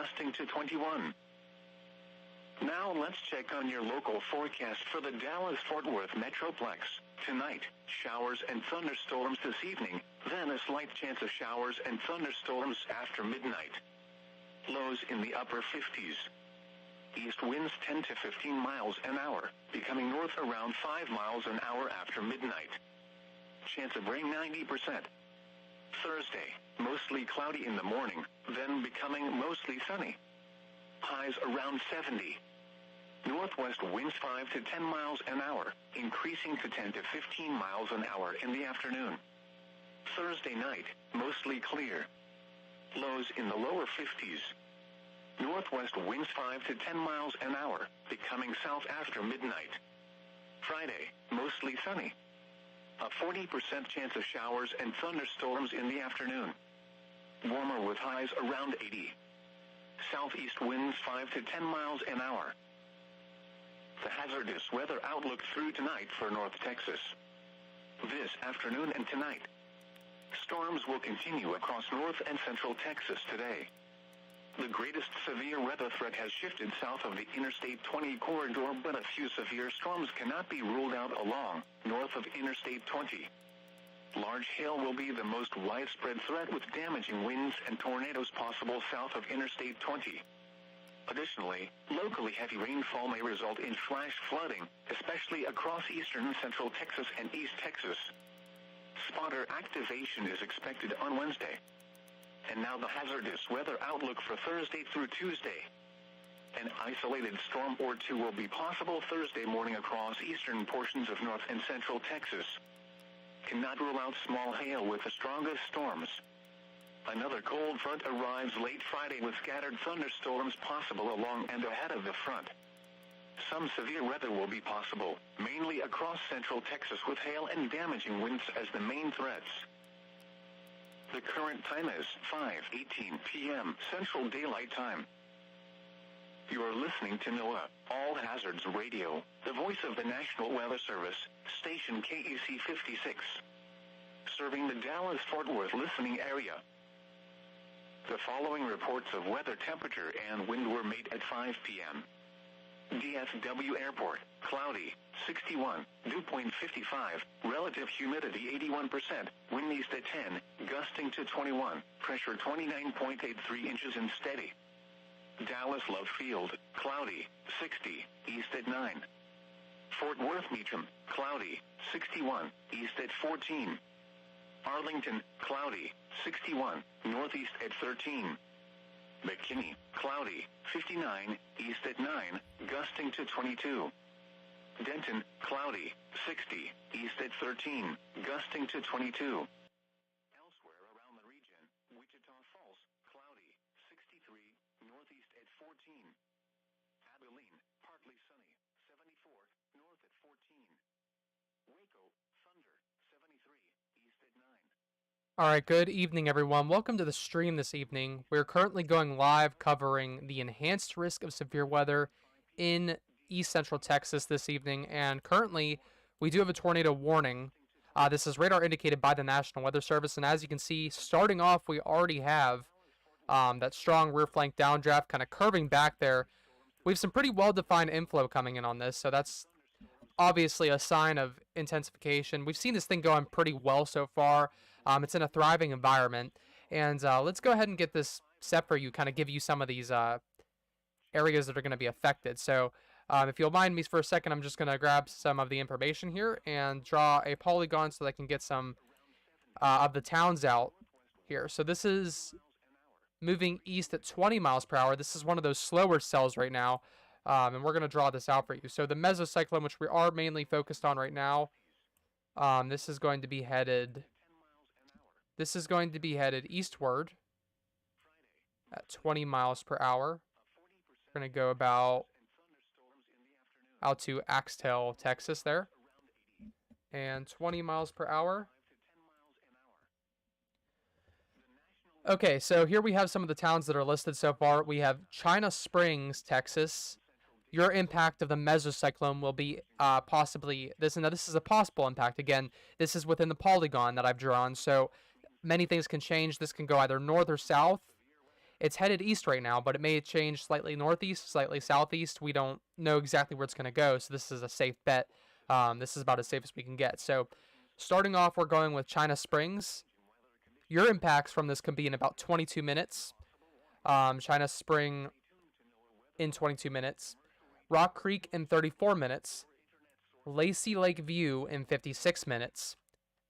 gusting to 21. Now let's check on your local forecast for the Dallas-Fort Worth Metroplex. Tonight, showers and thunderstorms this evening, then a slight chance of showers and thunderstorms after midnight. Lows in the upper 50s. East winds 10 to 15 miles an hour, becoming north around 5 miles an hour after midnight. Chance of rain 90%. Thursday, mostly cloudy in the morning, then becoming mostly sunny. Highs around 70. Northwest winds 5 to 10 miles an hour, increasing to 10 to 15 miles an hour in the afternoon. Thursday night, mostly clear. Lows in the lower 50s. Northwest winds 5 to 10 miles an hour, becoming south after midnight. Friday, mostly sunny. A 40% chance of showers and thunderstorms in the afternoon. Warmer with highs around 80. Southeast winds 5 to 10 miles an hour. The hazardous weather outlook through tonight for North Texas. This afternoon and tonight. Storms will continue across North and Central Texas today. The greatest severe weather threat has shifted south of the Interstate 20 corridor, but a few severe storms cannot be ruled out along, north of Interstate 20. Large hail will be the most widespread threat with damaging winds and tornadoes possible south of Interstate 20. Additionally, locally heavy rainfall may result in flash flooding, especially across eastern and central Texas and East Texas. Spotter activation is expected on Wednesday. And now the hazardous weather outlook for Thursday through Tuesday. An isolated storm or two will be possible Thursday morning across eastern portions of north and central Texas. Cannot rule out small hail with the strongest storms. Another cold front arrives late Friday with scattered thunderstorms possible along and ahead of the front. Some severe weather will be possible, mainly across central Texas with hail and damaging winds as the main threats. The current time is 5:18 p.m. Central Daylight Time. You are listening to NOAA, All Hazards Radio, the voice of the National Weather Service, station KEC 56. Serving the Dallas-Fort Worth listening area. The following reports of weather temperature and wind were made at 5 p.m. DFW Airport, cloudy, 61, dew point 55, relative humidity 81%, wind east at 10, gusting to 21, pressure 29.83 inches and steady. Dallas Love Field, cloudy, 60, east at 9. Fort Worth Meacham, cloudy, 61, east at 14. Arlington, cloudy, 61, northeast at 13. McKinney, cloudy, 59, east at 9, gusting to 22. Denton, cloudy, 60, east at 13, gusting to 22. Elsewhere around the region, Wichita Falls, cloudy, 63, northeast at 14. Abilene, partly sunny, 74, north at 14. Waco, thunder, 73, east at 9. Alright, good evening everyone. Welcome to the stream this evening. We're currently going live covering the enhanced risk of severe weather in East Central Texas this evening, and currently we do have a tornado warning. This is radar indicated by the National Weather Service, and as you can see, starting off we already have that strong rear flank downdraft kind of curving back there. We have some pretty well-defined inflow coming in on this, so that's obviously a sign of intensification. We've seen this thing going pretty well so far. It's in a thriving environment. And let's go ahead and get this set for you, kind of give you some of these areas that are going to be affected. So if you'll mind me for a second, I'm just going to grab some of the information here and draw a polygon so that I can get some of the towns out here. So this is moving east at 20 miles per hour. This is one of those slower cells right now. And we're going to draw this out for you. So the mesocyclone, which we are mainly focused on right now, this is going to be headed eastward at 20 miles per hour. We're going to go about out to Axtell, Texas there. And 20 miles per hour. Okay, so here we have some of the towns that are listed so far. We have China Springs, Texas. Your impact of the mesocyclone will be possibly this. Now, this is a possible impact. Again, this is within the polygon that I've drawn, so many things can change. This can go either north or south. It's headed east right now, but it may change slightly northeast, slightly southeast. We don't know exactly where it's going to go, so this is a safe bet. This is about as safe as we can get. So starting off, we're going with China Springs. Your impacts from this can be in about 22 minutes. China Spring in 22 minutes. Rock Creek in 34 minutes. Lacey Lake View in 56 minutes.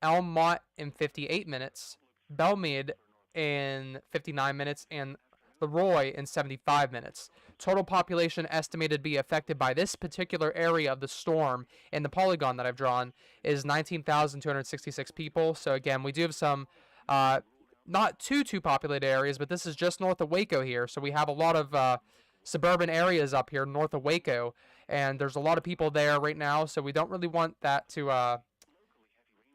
Elm Mott in 58 minutes. Belmead in 59 minutes. And Leroy in 75 minutes. Total population estimated to be affected by this particular area of the storm in the polygon that I've drawn is 19,266 people. So again, we do have some not too populated areas, but this is just north of Waco here. So we have a lot of suburban areas up here north of Waco, and there's a lot of people there right now. So we don't really want that to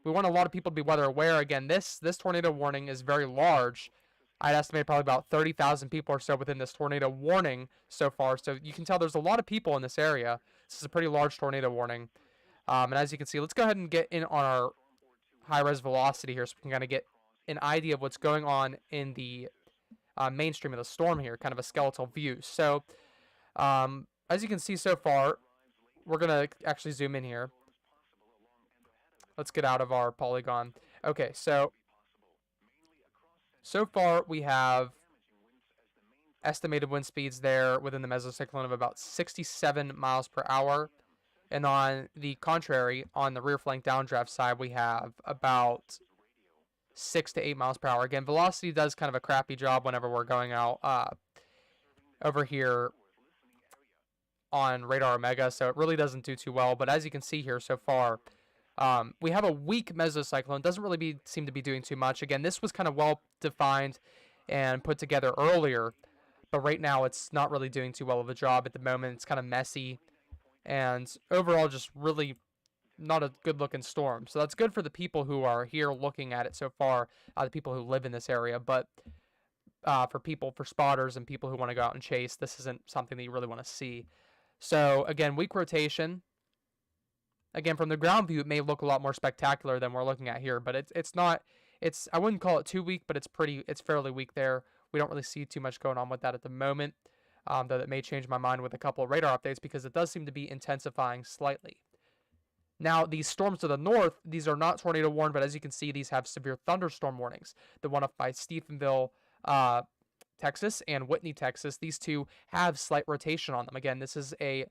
we want a lot of people to be weather aware. Again, this tornado warning is very large. I'd estimate probably about 30,000 people or so within this tornado warning so far. So you can tell there's a lot of people in this area. This is a pretty large tornado warning. And as you can see, let's go ahead and get in on our high-res velocity here so we can kind of get an idea of what's going on in the mainstream of the storm here, kind of a skeletal view. So as you can see so far, we're going to actually zoom in here. Let's get out of our polygon. Okay, so far we have estimated wind speeds there within the mesocyclone of about 67 miles per hour. And on the contrary, on the rear flank downdraft side, we have about 6 to 8 miles per hour. Again, velocity does kind of a crappy job whenever we're going out over here on Radar Omega, so it really doesn't do too well. But as you can see here so far, we have a weak mesocyclone. Doesn't really seem to be doing too much. Again, this was kind of well defined and put together earlier, but right now it's not really doing too well of a job at the moment. It's kind of messy, and overall just really not a good looking storm. So that's good for the people who are here looking at it so far, the people who live in this area. But for spotters and people who want to go out and chase, this isn't something that you really want to see. So again, weak rotation. Again, from the ground view, it may look a lot more spectacular than we're looking at here, but it's not. I wouldn't call it too weak, but it's fairly weak there. We don't really see too much going on with that at the moment, though that may change my mind with a couple of radar updates because it does seem to be intensifying slightly. Now, these storms to the north, these are not tornado warned, but as you can see, these have severe thunderstorm warnings. The one up by Stephenville, Texas, and Whitney, Texas, these two have slight rotation on them. Again, this is a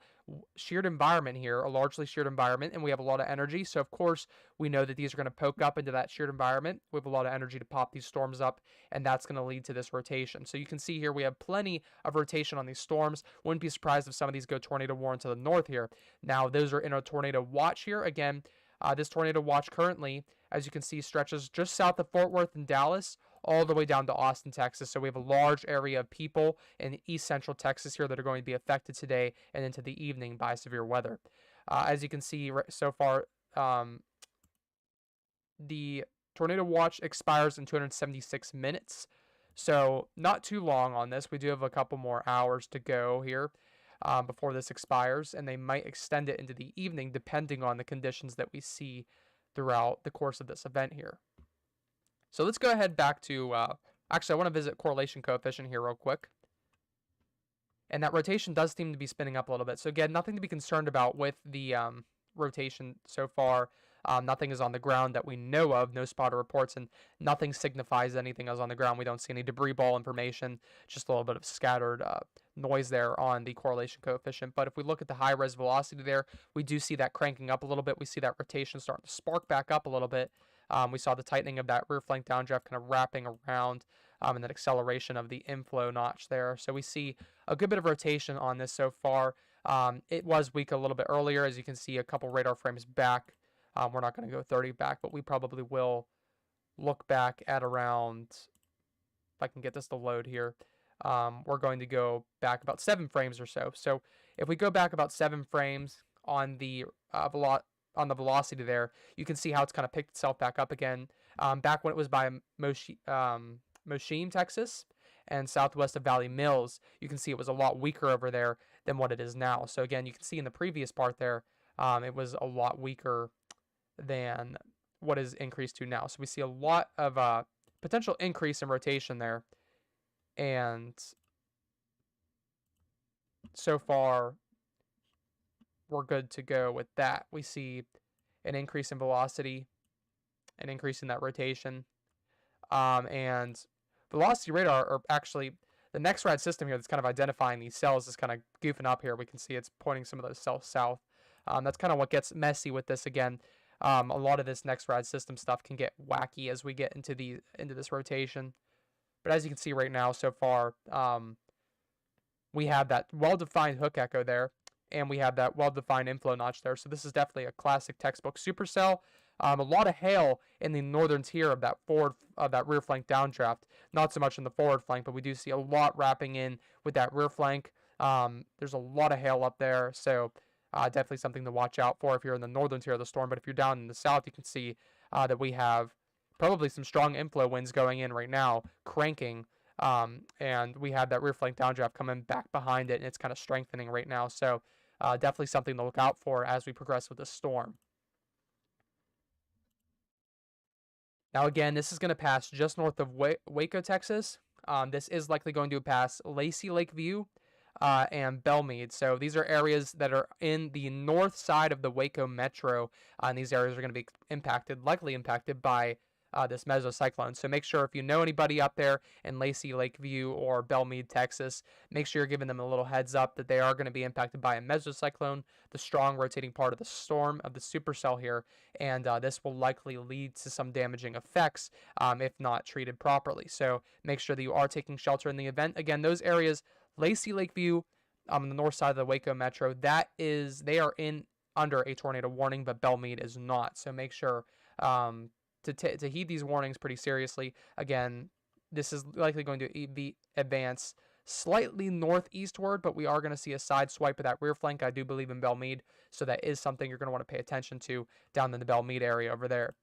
sheared environment here, a largely sheared environment, and we have a lot of energy. So, of course, we know that these are going to poke up into that sheared environment. We have a lot of energy to pop these storms up, and that's going to lead to this rotation. So you can see here we have plenty of rotation on these storms. Wouldn't be surprised if some of these go tornado warned to the north here. Now, those are in a tornado watch here. Again, this tornado watch currently, as you can see, stretches just south of Fort Worth and Dallas, all the way down to Austin, Texas. So we have a large area of people in east central Texas here that are going to be affected today and into the evening by severe weather. As you can see so far, the tornado watch expires in 276 minutes. So not too long on this. We do have a couple more hours to go here before this expires, and they might extend it into the evening depending on the conditions that we see throughout the course of this event here. So let's go ahead back to, actually I want to visit correlation coefficient here real quick. And that rotation does seem to be spinning up a little bit. So again, nothing to be concerned about with the rotation so far. Nothing is on the ground that we know of, no spotter reports, and nothing signifies anything is on the ground. We don't see any debris ball information, just a little bit of scattered noise there on the correlation coefficient. But if we look at the high-res velocity there, we do see that cranking up a little bit. We see that rotation starting to spark back up a little bit. We saw the tightening of that rear flank downdraft kind of wrapping around, and that acceleration of the inflow notch there. So we see a good bit of rotation on this so far. It was weak a little bit earlier, as you can see a couple radar frames back. We're not going to go 30 back, but we probably will look back at around, if I can get this to load here, we're going to go back about 7 frames or so. So if we go back about 7 frames on the velocity there, you can see how it's kind of picked itself back up again. Back when it was by Mosheim, Texas, and southwest of Valley Mills, you can see it was a lot weaker over there than what it is now. So again, you can see in the previous part there, it was a lot weaker than what is increased to now. So we see a lot of potential increase in rotation there. And so far, we're good to go with that. We see an increase in velocity, an increase in that rotation, and velocity radar, or actually the NEXRAD system here that's kind of identifying these cells is kind of goofing up here. We can see it's pointing some of those cells south. That's kind of what gets messy with this again. A lot of this NEXRAD system stuff can get wacky as we get into this rotation. But as you can see right now so far, we have that well-defined hook echo there, and we have that well-defined inflow notch there. So this is definitely a classic textbook supercell. A lot of hail in the northern tier of that rear flank downdraft. Not so much in the forward flank, but we do see a lot wrapping in with that rear flank. There's a lot of hail up there, so definitely something to watch out for if you're in the northern tier of the storm. But if you're down in the south, you can see that we have probably some strong inflow winds going in right now, cranking. And we have that rear flank downdraft coming back behind it, and it's kind of strengthening right now. So definitely something to look out for as we progress with the storm. Now, again, this is going to pass just north of Waco, Texas. This is likely going to pass Lacey Lakeview and Belmead. So these are areas that are in the north side of the Waco metro, and these areas are going to be likely impacted by this mesocyclone. So make sure if you know anybody up there in Lacey Lakeview or Belmead, Texas, make sure you're giving them a little heads up that they are going to be impacted by a mesocyclone, the strong rotating part of the storm of the supercell here, and this will likely lead to some damaging effects if not treated properly. So make sure that you are taking shelter in the event. Again, those areas, Lacey Lakeview on the north side of the Waco metro, they are under a tornado warning, but Belmead is not. So make sure to heed these warnings pretty seriously. Again, this is likely going to advance slightly northeastward, but we are going to see a side swipe of that rear flank. I do believe in Belmead, so that is something you're going to want to pay attention to down in the Belmead area over there.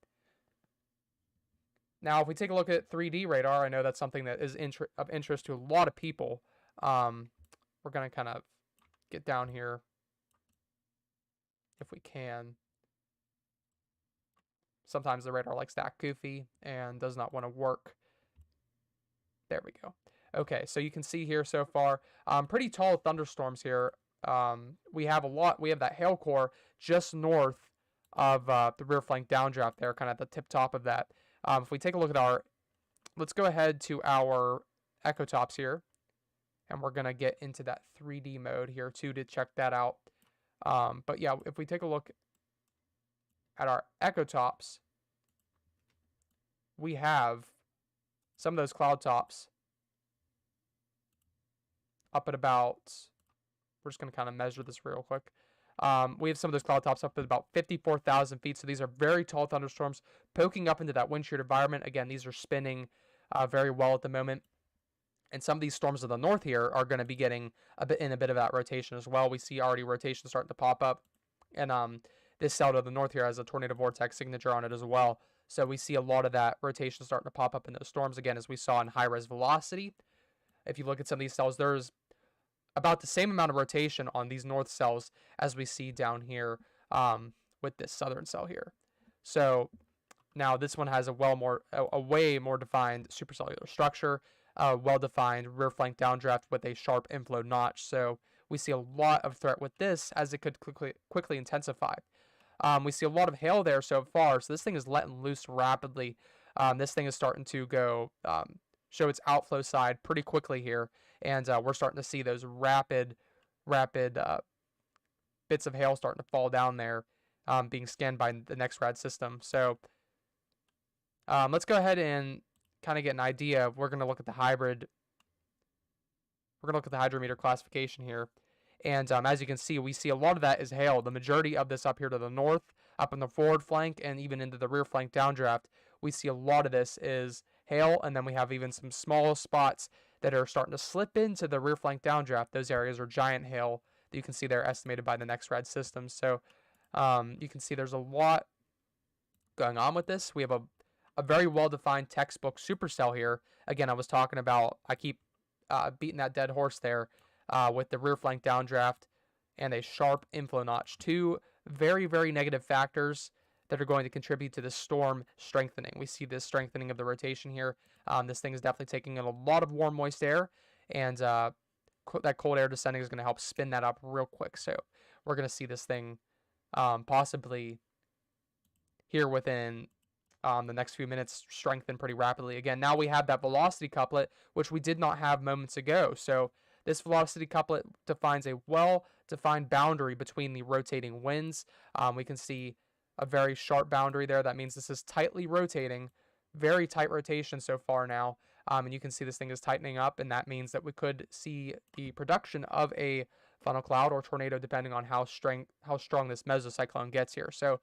Now, if we take a look at 3D radar, I know that's something that is of interest to a lot of people. We're going to kind of get down here if we can. Sometimes the radar likes to act goofy and does not want to work. There we go. Okay, so you can see here so far, pretty tall thunderstorms here. We have that hail core just north of the rear flank downdraft there, kind of at the tip top of that. If we take a look at let's go ahead to our echo tops here, and we're going to get into that 3D mode here too to check that out. But yeah, if we take a look at our echo tops, we have some of those cloud tops up at about, we're just going to kind of measure this real quick. We have some of those cloud tops up at about 54,000 feet. So these are very tall thunderstorms poking up into that wind shear environment. Again, these are spinning very well at the moment. And some of these storms to the north here are going to be getting a bit of that rotation as well. We see already rotation starting to pop up. And this cell to the north here has a tornado vortex signature on it as well. So we see a lot of that rotation starting to pop up in those storms again, as we saw in high-res velocity. If you look at some of these cells, there's about the same amount of rotation on these north cells as we see down here with this southern cell here. So now this one has a way more defined supercellular structure, well-defined rear flank downdraft with a sharp inflow notch. So we see a lot of threat with this as it could quickly intensify. We see a lot of hail there so far, so this thing is letting loose rapidly. This thing is starting to go show its outflow side pretty quickly here, and we're starting to see those rapid bits of hail starting to fall down there, being scanned by the NEXRAD system. So let's go ahead and kind of get an idea. We're going to look at the hybrid. We're going to look at the hydrometer classification here. And as you can see, we see a lot of that is hail. The majority of this up here to the north, up in the forward flank, and even into the rear flank downdraft, we see a lot of this is hail. And then we have even some small spots that are starting to slip into the rear flank downdraft. Those areas are giant hail that you can see they're estimated by the NEXRAD system. So you can see there's a lot going on with this. We have a very well-defined textbook supercell here. Again, I was talking about, I keep beating that dead horse there. With the rear flank downdraft and a sharp inflow notch. Two very, very negative factors that are going to contribute to the storm strengthening. We see this strengthening of the rotation here. This thing is definitely taking in a lot of warm, moist air, and that cold air descending is going to help spin that up real quick. So we're going to see this thing possibly here within the next few minutes strengthen pretty rapidly. Again, now we have that velocity couplet, which we did not have moments ago. So this velocity couplet defines a well-defined boundary between the rotating winds. We can see a very sharp boundary there. That means this is tightly rotating, very tight rotation so far now. And you can see this thing is tightening up, and that means that we could see the production of a funnel cloud or tornado depending on how strong this mesocyclone gets here. So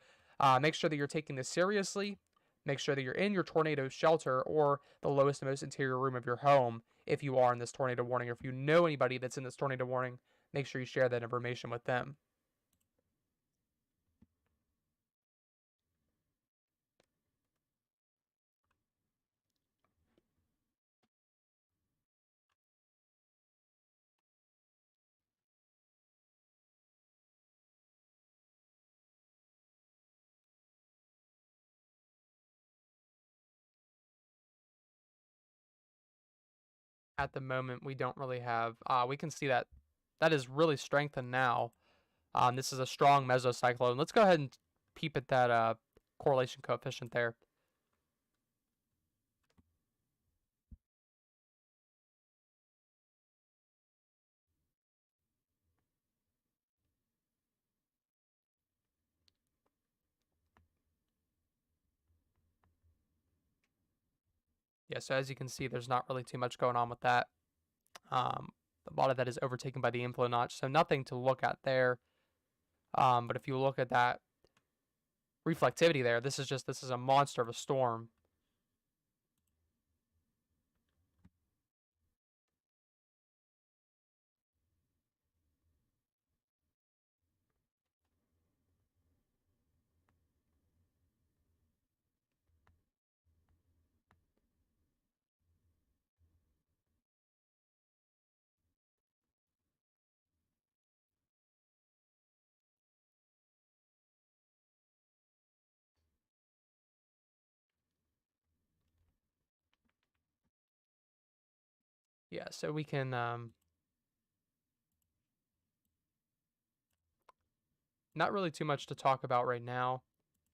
make sure that you're taking this seriously. Make sure that you're in your tornado shelter or the lowest and most interior room of your home if you are in this tornado warning, or if you know anybody that's in this tornado warning, make sure you share that information with them. At the moment, we don't really have, we can see that that is really strengthened now. This is a strong mesocyclone. Let's go ahead and peep at that correlation coefficient there. Yeah, so as you can see, there's not really too much going on with that. A lot of that is overtaken by the inflow notch, so nothing to look at there. But if you look at that reflectivity there, this is a monster of a storm. Yeah, so we can not really too much to talk about right now.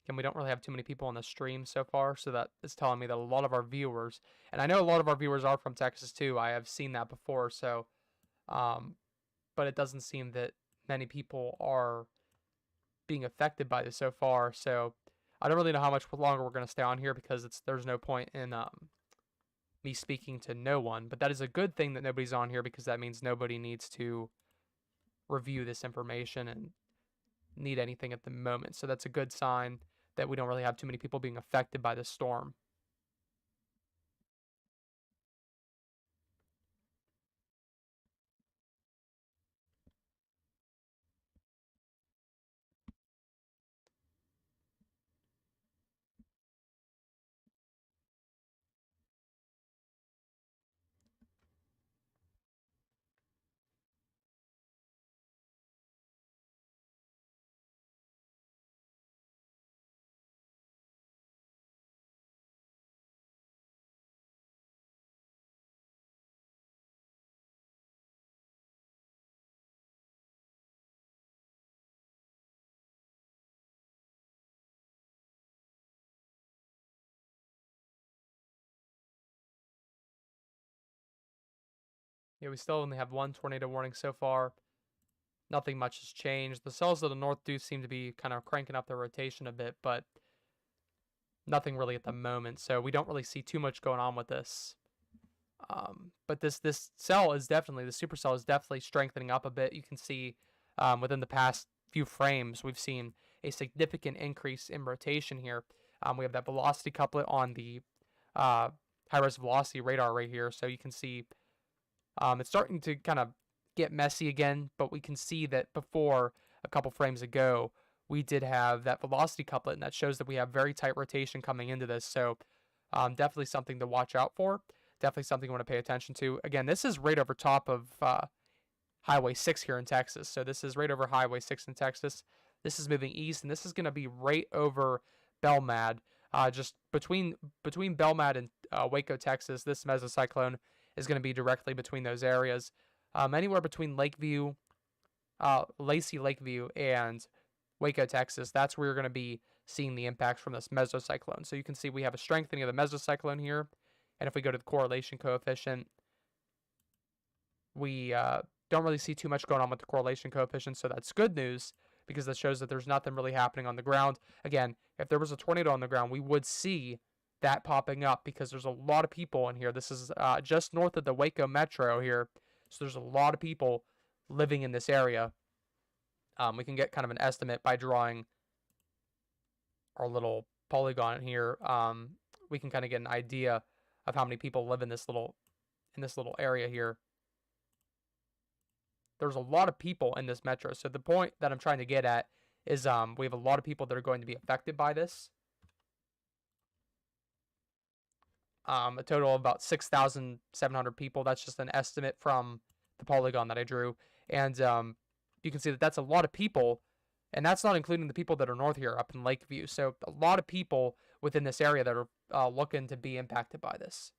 And we don't really have too many people on the stream so far, so that is telling me that a lot of our viewers, and I know a lot of our viewers are from Texas too. I have seen that before, so but it doesn't seem that many people are being affected by this so far. So I don't really know how much longer we're going to stay on here, because there's no point in me speaking to no one. But that is a good thing that nobody's on here, because that means nobody needs to review this information and need anything at the moment. So that's a good sign that we don't really have too many people being affected by this storm. Yeah, we still only have one tornado warning so far. Nothing much has changed. The cells of the north do seem to be kind of cranking up their rotation a bit, but nothing really at the moment. So we don't really see too much going on with this. But this cell is definitely, the supercell is definitely strengthening up a bit. You can see within the past few frames, we've seen a significant increase in rotation here. We have that velocity couplet on the high-res velocity radar right here. So you can see it's starting to kind of get messy again, but we can see that before, a couple frames ago, we did have that velocity couplet, and that shows that we have very tight rotation coming into this. So definitely something to watch out for. Definitely something you want to pay attention to. Again, this is right over top of Highway 6 here in Texas. So this is right over Highway 6 in Texas. This is moving east, and this is going to be right over Belmad. Just between Belmad and Waco, Texas, this mesocyclone is going to be directly between those areas. Anywhere between Lacey Lakeview, and Waco, Texas, that's where you're going to be seeing the impacts from this mesocyclone. So you can see we have a strengthening of the mesocyclone here. And if we go to the correlation coefficient, we don't really see too much going on with the correlation coefficient. So that's good news, because that shows that there's nothing really happening on the ground. Again, if there was a tornado on the ground, we would see that popping up, because there's a lot of people in here. This is just north of the Waco Metro here. So there's a lot of people living in this area. We can get kind of an estimate by drawing our little polygon here. We can kind of get an idea of how many people live in this little area here. There's a lot of people in this metro. So the point that I'm trying to get at is we have a lot of people that are going to be affected by this. A total of about 6,700 people. That's just an estimate from the polygon that I drew. And you can see that that's a lot of people. And that's not including the people that are north here up in Lakeview. So a lot of people within this area that are looking to be impacted by this.